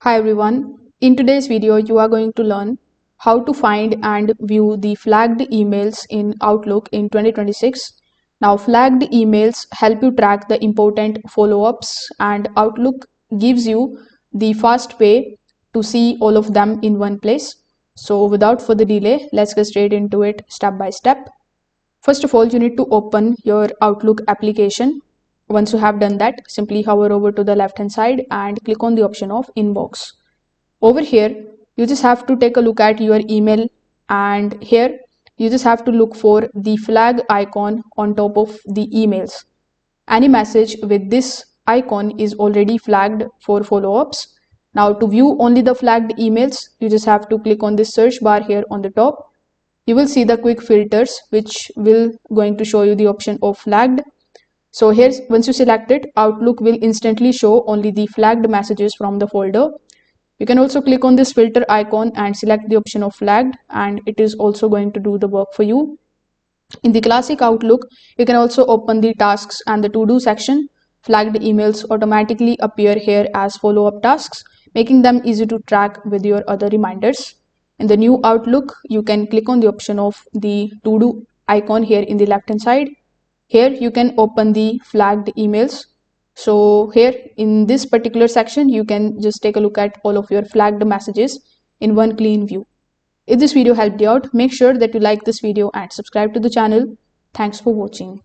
Hi everyone. In today's video, you are going to learn how to find and view the flagged emails in Outlook in 2026. Now, flagged emails help you track the important follow-ups, and Outlook gives you the fast way to see all of them in one place. So without further delay, let's get straight into it step by step. First of all, you need to open your Outlook application. Once you have done that, simply hover over to the left hand side and click on the option of Inbox. Over here, you just have to take a look at your email, and here you just have to look for the flag icon on top of the emails. Any message with this icon is already flagged for follow-ups. Now to view only the flagged emails, you just have to click on this search bar here on the top. You will see the quick filters which will going to show you the option of flagged. So here, once you select it, Outlook will instantly show only the flagged messages from the folder. You can also click on this filter icon and select the option of flagged, and it is also going to do the work for you. In the classic Outlook, you can also open the tasks and the to-do section. Flagged emails automatically appear here as follow-up tasks, making them easy to track with your other reminders. In the new Outlook, you can click on the option of the to-do icon here in the left hand side. Here you can open the flagged emails. So here in this particular section, you can just take a look at all of your flagged messages in one clean view. If this video helped you out, make sure that you like this video and subscribe to the channel. Thanks for watching.